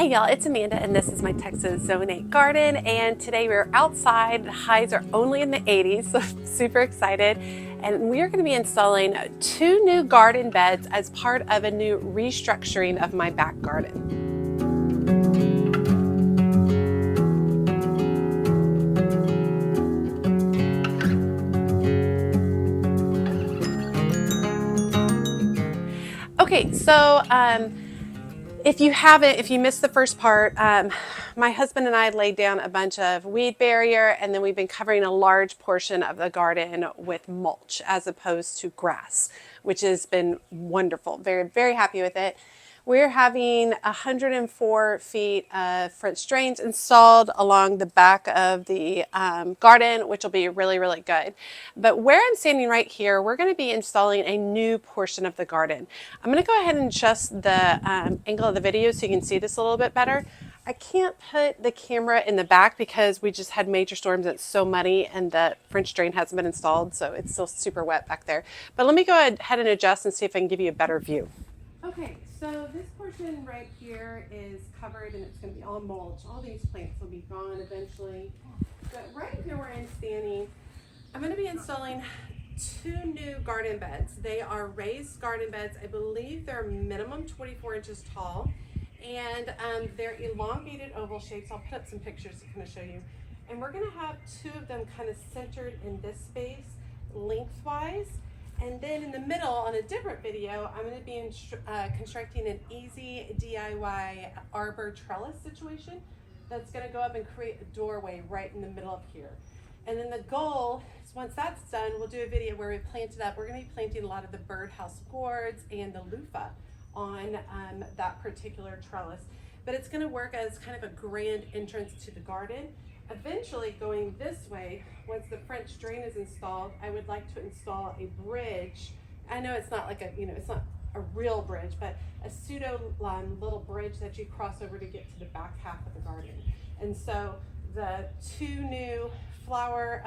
Hey y'all, it's Amanda and this is my Texas Zone 8 garden, and today we're outside. The highs are only in the 80s, so I'm super excited. And we are going to be installing 2 new garden beds as part of a new restructuring of my back garden. Okay, so if you missed the first part, my husband and I laid down a bunch of weed barrier, and then we've been covering a large portion of the garden with mulch as opposed to grass, which has been wonderful. Very, very happy with it. We're having 104 feet of French drains installed along the back of the garden, which will be really, really good. But where I'm standing right here, we're going to be installing a new portion of the garden. I'm going to go ahead and adjust the angle of the video so you can see this a little bit better. I can't put the camera in the back because we just had major storms and it's so muddy, and the French drain hasn't been installed, so it's still super wet back there. But let me go ahead and adjust and see if I can give you a better view. Okay, so this portion right here is covered and it's going to be all mulch. All these plants will be gone eventually. But right here where I'm standing, I'm going to be installing 2 new garden beds. They are raised garden beds. I believe they're minimum 24 inches tall, and they're elongated oval shapes. I'll put up some pictures to kind of show you. And we're going to have 2 of them kind of centered in this space lengthwise. And then in the middle, on a different video, I'm going to be constructing an easy DIY arbor trellis situation that's going to go up and create a doorway right in the middle of here. And then the goal is, once that's done, we'll do a video where we plant it up. We're going to be planting a lot of the birdhouse gourds and the loofah on that particular trellis. But it's going to work as kind of a grand entrance to the garden. Eventually, going this way, once the French drain is installed, I would like to install a bridge. I know it's not like it's not a real bridge, but a pseudo little bridge that you cross over to get to the back half of the garden. And so the 2 new flower,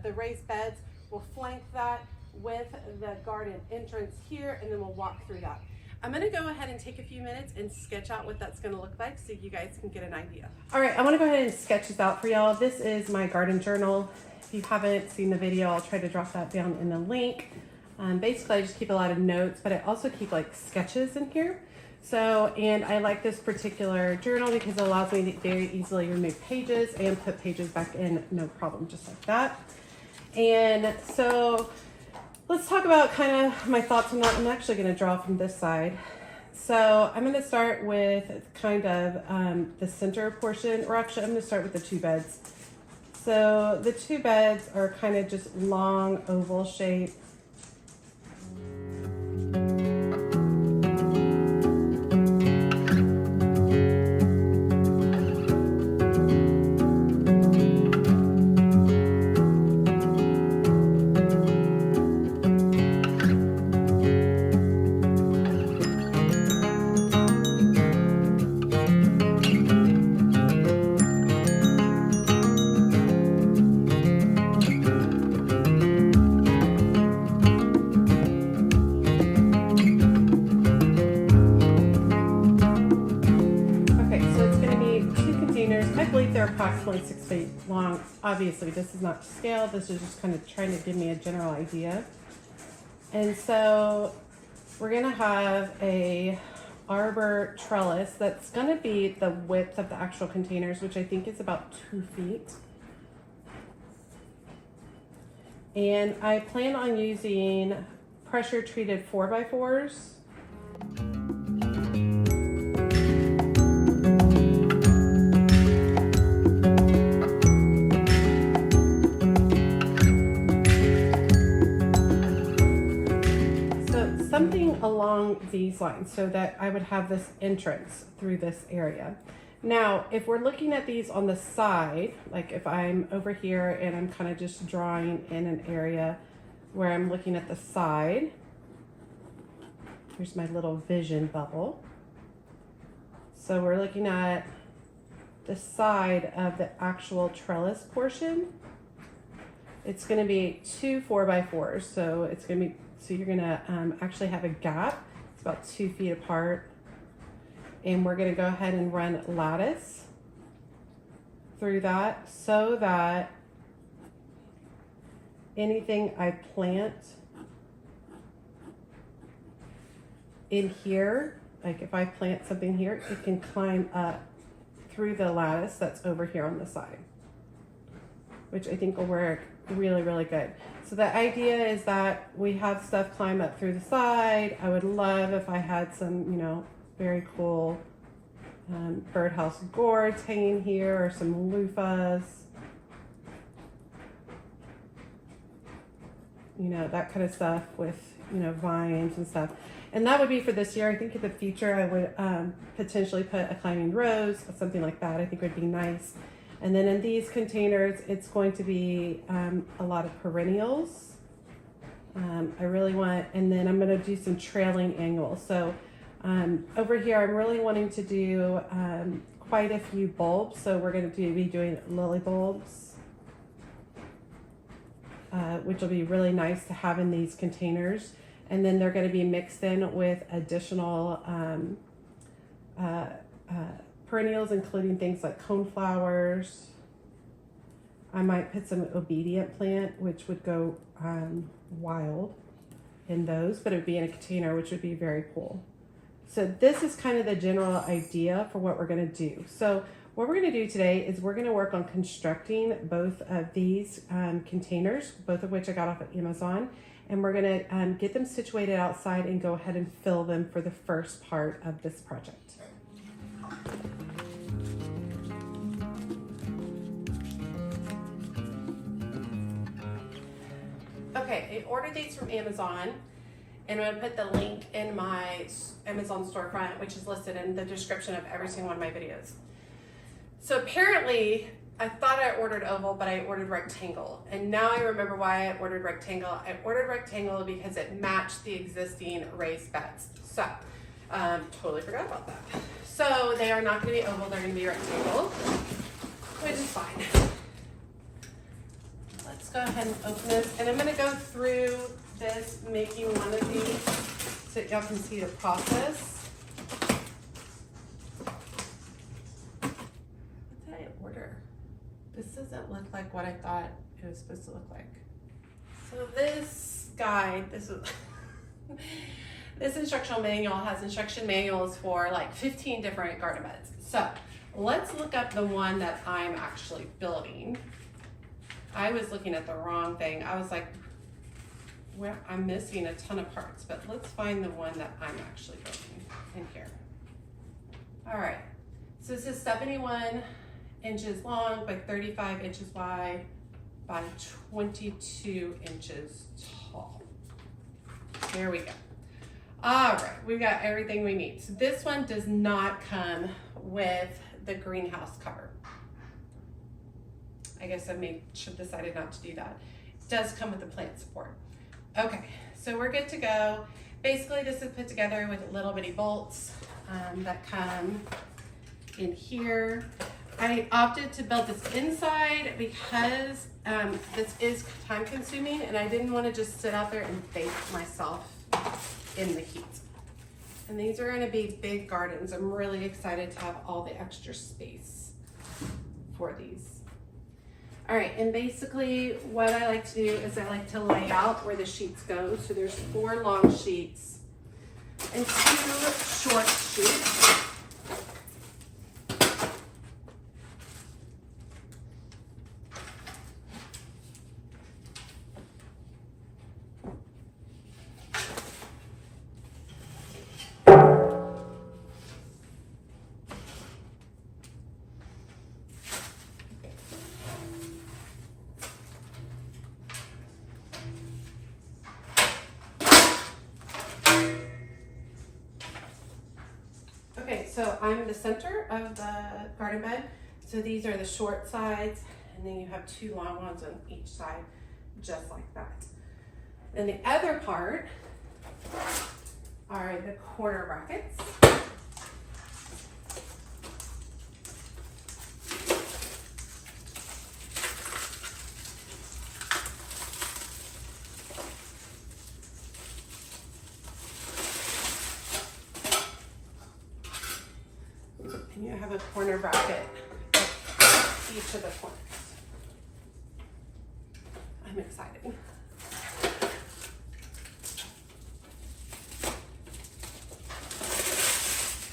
the raised beds will flank that with the garden entrance here, and then we'll walk through that. I'm going to go ahead and take a few minutes and sketch out what that's going to look like so you guys can get an idea. All right, I want to go ahead and sketch this out for y'all. This is my garden journal. If you haven't seen the video, I'll try to drop that down in the link. Basically, I just keep a lot of notes, but I also keep like sketches in here. So, and I like this particular journal because it allows me to very easily remove pages and put pages back in, no problem, just like that. And so let's talk about kind of my thoughts on that. I'm actually going to draw from this side. So I'm going to start with kind of the center portion, or actually I'm going to start with the 2 beds. So the 2 beds are kind of just long oval shape. They're approximately 6 feet long. Obviously, this is not to scale. This is just kind of trying to give me a general idea. And so we're going to have a arbor trellis that's going to be the width of the actual containers, which I think is about 2 feet. And I plan on using pressure treated 4x4s. Something along these lines so that I would have this entrance through this area. Now, if we're looking at these on the side, like if I'm over here and I'm kind of just drawing in an area where I'm looking at the side, here's my little vision bubble. So we're looking at the side of the actual trellis portion. It's going to be 2 4x4s, so it's going to be, so you're going to actually have a gap. It's about 2 feet apart. And we're going to go ahead and run lattice through that so that anything I plant in here, like if I plant something here, it can climb up through the lattice that's over here on the side, which I think will work really, really good. So the idea is that we have stuff climb up through the side. I would love if I had some, you know, very cool birdhouse gourds hanging here, or some loofahs, you know, that kind of stuff with, you know, vines and stuff. And that would be for this year. I think in the future I would potentially put a climbing rose, something like that. I think would be nice. And then in these containers, it's going to be a lot of perennials. I really want, and then I'm going to do some trailing annuals. So over here, I'm really wanting to do quite a few bulbs. So we're going to be doing lily bulbs, which will be really nice to have in these containers. And then they're going to be mixed in with additional perennials, including things like coneflowers. I might put some obedient plant, which would go wild in those, but it would be in a container, which would be very cool. So this is kind of the general idea for what we're going to do. So what we're going to do today is we're going to work on constructing both of these containers, both of which I got off of Amazon. And we're going to get them situated outside and go ahead and fill them for the first part of this project. Okay, I ordered these from Amazon, and I'm going to put the link in my Amazon storefront, which is listed in the description of every single one of my videos. So apparently, I thought I ordered oval, but I ordered rectangle. And now I remember why I ordered rectangle. I ordered rectangle because it matched the existing raised beds. So, totally forgot about that. So they are not going to be oval, they're going to be rectangle, which is fine. Let's go ahead and open this. And I'm going to go through this making one of these so y'all can see the process. This doesn't look like what I thought it was supposed to look like. So this guide, this instructional manual has instruction manuals for like 15 different garden beds. So let's look up the one that I'm actually building. I was looking at the wrong thing. I was like, well, I'm missing a ton of parts, but let's find the one that I'm actually building in here. All right, so this is 71 inches long by 35 inches wide by 22 inches tall. There we go. All right, we've got everything we need. So this one does not come with the greenhouse cover. I guess I should have decided not to do that. It does come with the plant support. Okay, so we're good to go. Basically, this is put together with little bitty bolts that come in here. I opted to build this inside because this is time consuming, and I didn't want to just sit out there and bake myself in the heat. And these are going to be big gardens. I'm really excited to have all the extra space for these. All right, and basically what I like to do is I like to lay out where the sheets go. So there's 4 long sheets and 2 short sheets. So I'm the center of the garden bed. So these are the short sides, and then you have 2 long ones on each side, just like that. And the other part are the corner brackets. have a corner bracket at each of the corners. I'm excited.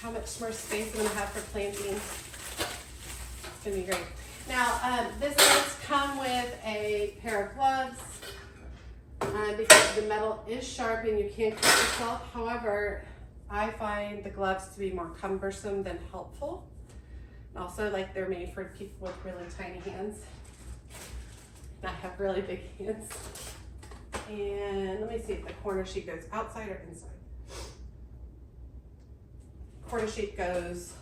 How much more space I'm going to have for planting. It's going to be great. Now, this does come with a pair of gloves because the metal is sharp and you can cut yourself. However, I find the gloves to be more cumbersome than helpful. Also, like, they're made for people with really tiny hands. I have really big hands. And let me see if the corner sheet goes outside or inside. Corner sheet goes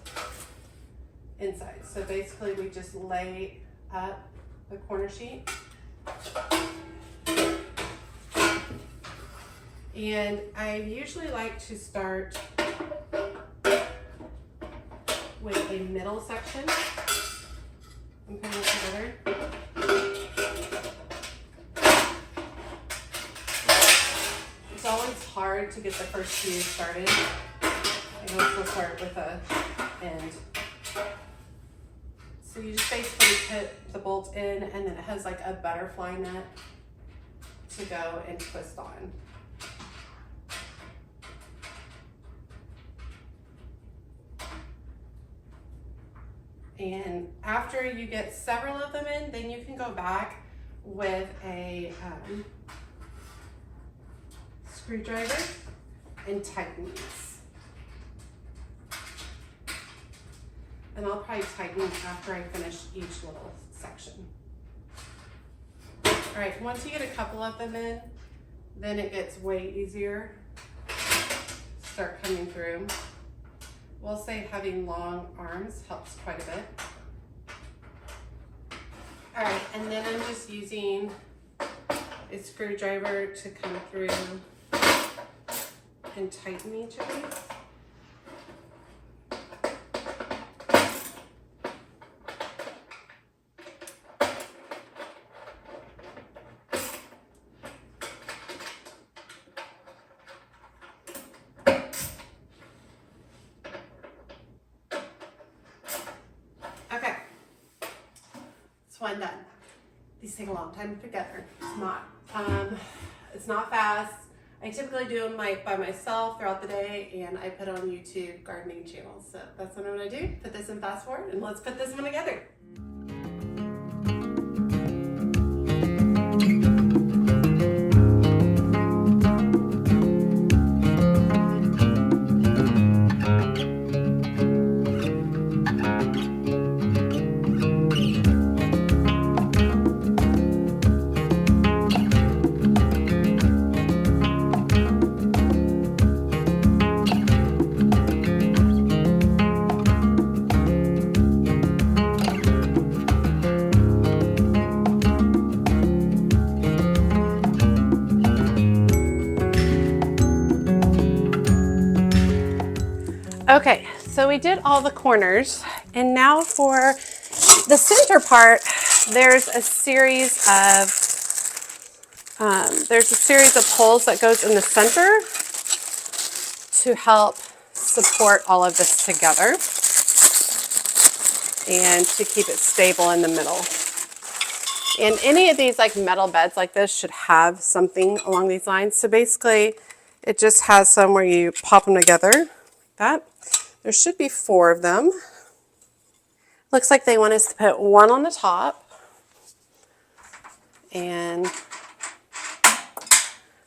inside. So basically we just lay up the corner sheet. And I usually like to start with a middle section. I'm putting it together. It's always hard to get the first few started. I also start with a end. So you just basically put the bolt in, and then it has like a butterfly net to go and twist on. And after you get several of them in, then you can go back with a screwdriver and tighten these. And I'll probably tighten after I finish each little section. All right, once you get a couple of them in, then it gets way easier to start coming through. We'll say having long arms helps quite a bit. All right, and then I'm just using a screwdriver to come through and tighten each of these. Okay, it's one done. These take a long time together. It's not fast. I typically do them by myself throughout the day, and I put on YouTube gardening channels. So that's what I'm gonna do. Put this in fast forward, and let's put this one together. Okay, so we did all the corners, and now for the center part, there's a series of holes that goes in the center to help support all of this together and to keep it stable in the middle. And any of these like metal beds like this should have something along these lines. So basically, it just has some where you pop them together like that. There should be 4 of them. Looks like they want us to put one on the top. And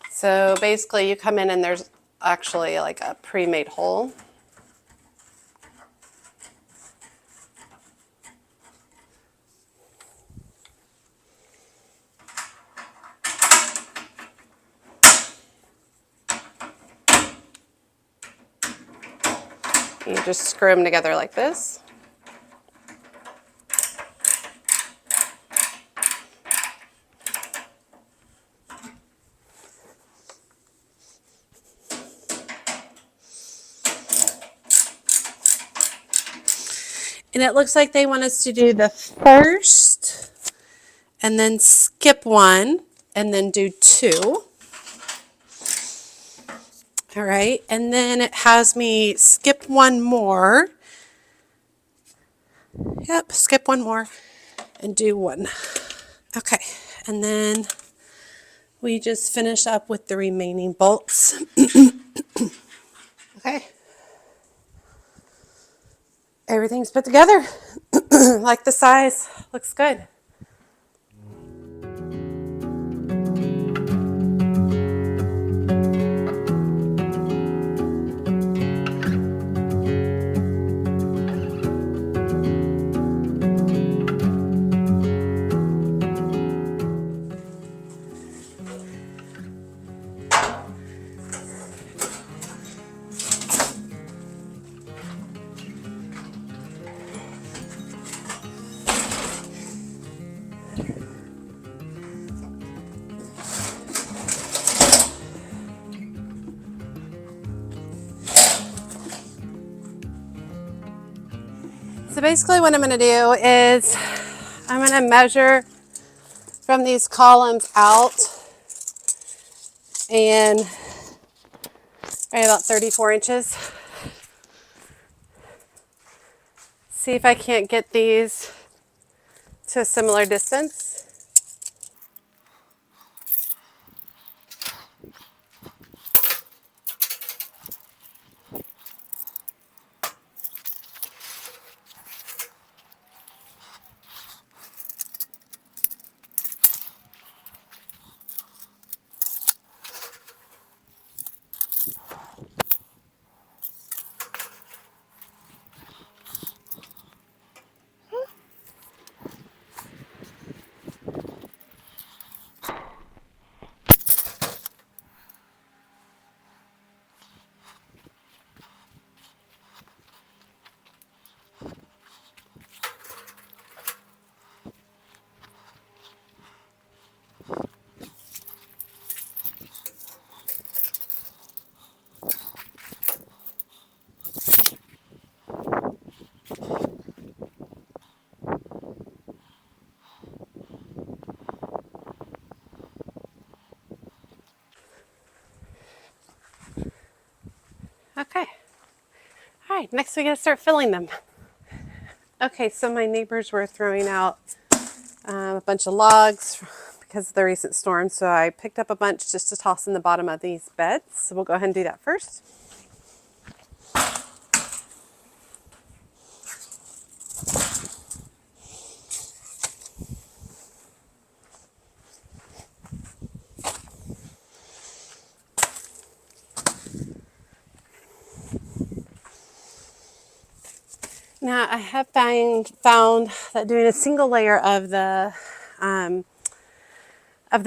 so basically you come in and there's actually like a pre-made hole. You just screw them together like this. And it looks like they want us to do the first and then skip one and then do 2. All right, and then it has me skip one more Yep, skip one more and do one. Okay, and then we just finish up with the remaining bolts. Okay. Everything's put together. Like the size, looks good. So basically what I'm going to do is I'm going to measure from these columns out and right about 34 inches. See if I can't get these to a similar distance. Okay. All right, next we gotta start filling them. Okay, so my neighbors were throwing out a bunch of logs because of the recent storm, so I picked up a bunch just to toss in the bottom of these beds. So we'll go ahead and do that first. Now I have found that doing a single layer of the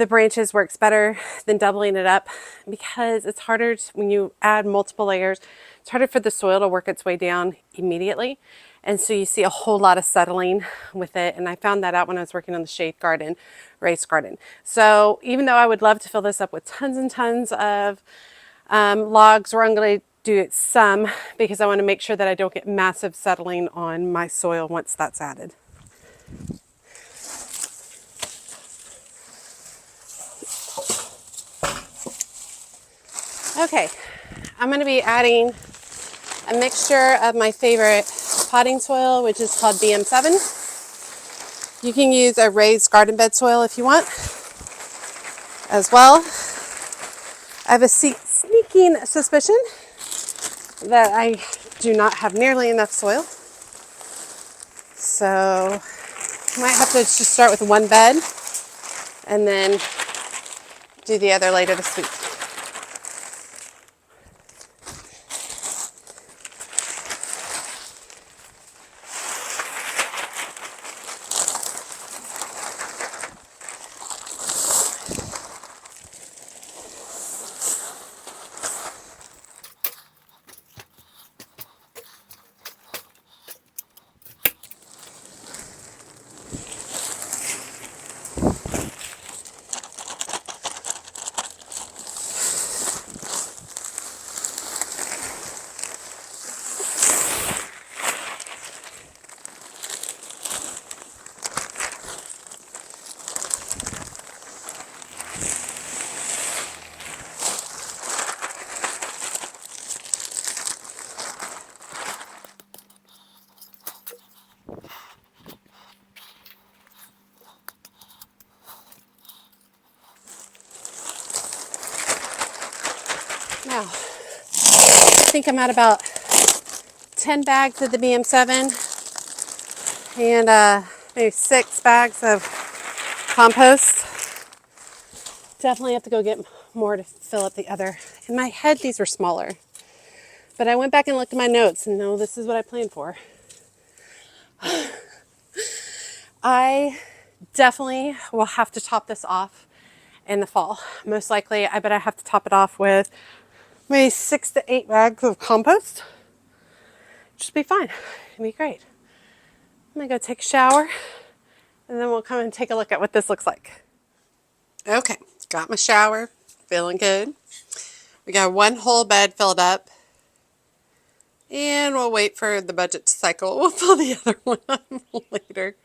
branches works better than doubling it up because it's harder when you add multiple layers. It's harder for the soil to work its way down immediately, and so you see a whole lot of settling with it. And I found that out when I was working on the shade garden, raised garden. So even though I would love to fill this up with tons and tons of logs, or I'm going to do it some because I want to make sure that I don't get massive settling on my soil once that's added. Okay, I'm going to be adding a mixture of my favorite potting soil, which is called BM7. You can use a raised garden bed soil if you want as well. I have a sneaking suspicion that I do not have nearly enough soil. So I might have to just start with one bed and then do the other later this week. Now, I think I'm at about 10 bags of the BM7 and maybe 6 bags of compost. Definitely have to go get more to fill up the other. In my head, these were smaller. But I went back and looked at my notes and no, this is what I planned for. I definitely will have to top this off in the fall. Most likely, I bet I have to top it off with maybe 6 to 8 bags of compost. Just be fine. It'll be great. I'm gonna go take a shower and then we'll come and take a look at what this looks like. Okay, got my shower, feeling good. We got one whole bed filled up and we'll wait for the budget to cycle. We'll fill the other one up later.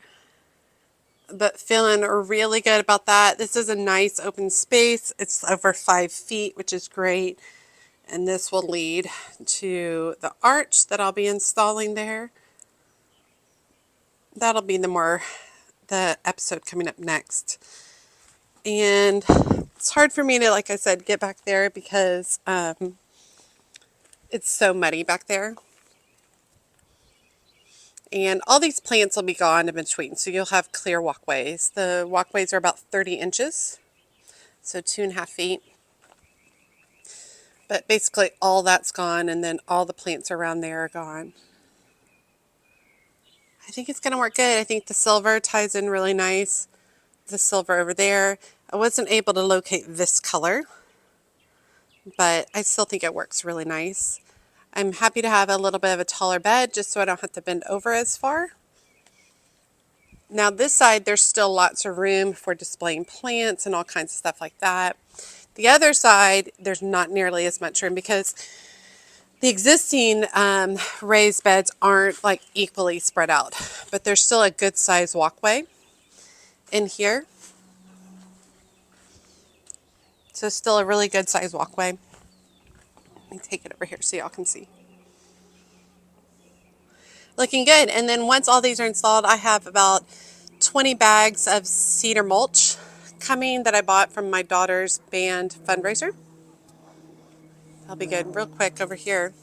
But feeling really good about that. This is a nice open space. It's over 5 feet, which is great. And this will lead to the arch that I'll be installing there. That'll be the episode coming up next. And it's hard for me to, like I said, get back there because it's so muddy back there. And all these plants will be gone in between, so you'll have clear walkways. The walkways are about 30 inches, so 2.5 feet. But basically all that's gone, and then all the plants around there are gone. I think it's going to work good. I think the silver ties in really nice. The silver over there. I wasn't able to locate this color, but I still think it works really nice. I'm happy to have a little bit of a taller bed just so I don't have to bend over as far. Now this side, there's still lots of room for displaying plants and all kinds of stuff like that. The other side, there's not nearly as much room because the existing raised beds aren't like equally spread out, but there's still a good size walkway in here. So still a really good size walkway. Let me take it over here so y'all can see. Looking good. And then once all these are installed, I have about 20 bags of cedar mulch coming that I bought from my daughter's band fundraiser. That'll be good. Real quick over here.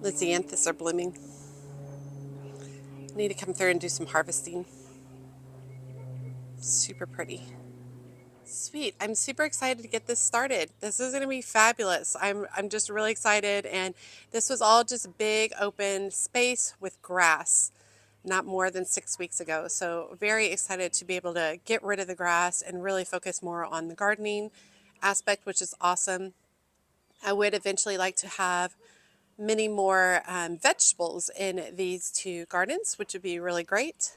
The xanthus are blooming. I need to come through and do some harvesting. Super pretty. Sweet. I'm super excited to get this started. This is going to be fabulous. I'm just really excited, and this was all just big open space with grass not more than 6 weeks ago. So very excited to be able to get rid of the grass and really focus more on the gardening aspect, which is awesome. I would eventually like to have many more vegetables in these 2 gardens, which would be really great.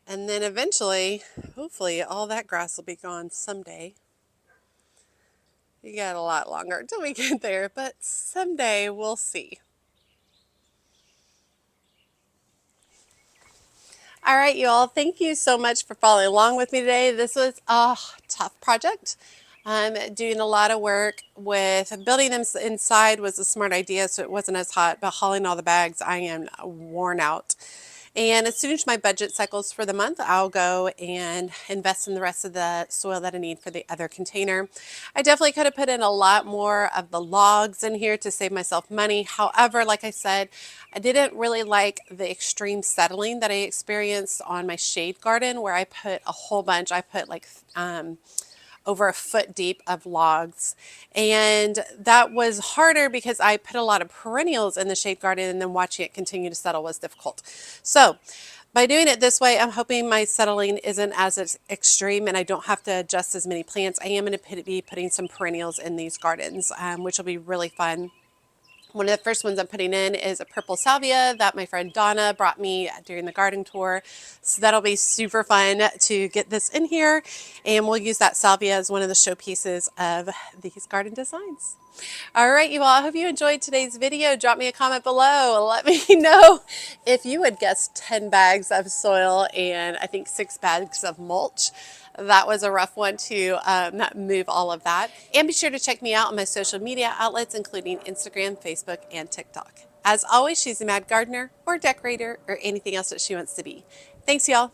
And then eventually, hopefully, all that grass will be gone someday. You got a lot longer until we get there, but someday we'll see. All right, you all, thank you so much for following along with me today. This was a tough project. Doing a lot of work with building them inside was a smart idea, so it wasn't as hot, but hauling all the bags, I am worn out. And as soon as my budget cycles for the month, I'll go and invest in the rest of the soil that I need for the other container. I definitely could have put in a lot more of the logs in here to save myself money. However, like I said, I didn't really like the extreme settling that I experienced on my shade garden where I put a whole bunch. I put like over a foot deep of logs, and that was harder because I put a lot of perennials in the shade garden, and then watching it continue to settle was difficult. So by doing it this way, I'm hoping my settling isn't as extreme and I don't have to adjust as many plants. I am going to be putting some perennials in these gardens, which will be really fun. One of the first ones I'm putting in is a purple salvia that my friend Donna brought me during the garden tour. So that'll be super fun to get this in here. And we'll use that salvia as one of the showpieces of these garden designs. All right, you all, I hope you enjoyed today's video. Drop me a comment below. Let me know if you had guessed 10 bags of soil and I think 6 bags of mulch. That was a rough one to move all of that. And be sure to check me out on my social media outlets, including Instagram, Facebook, and TikTok. As always, she's a mad gardener or decorator or anything else that she wants to be. Thanks, y'all.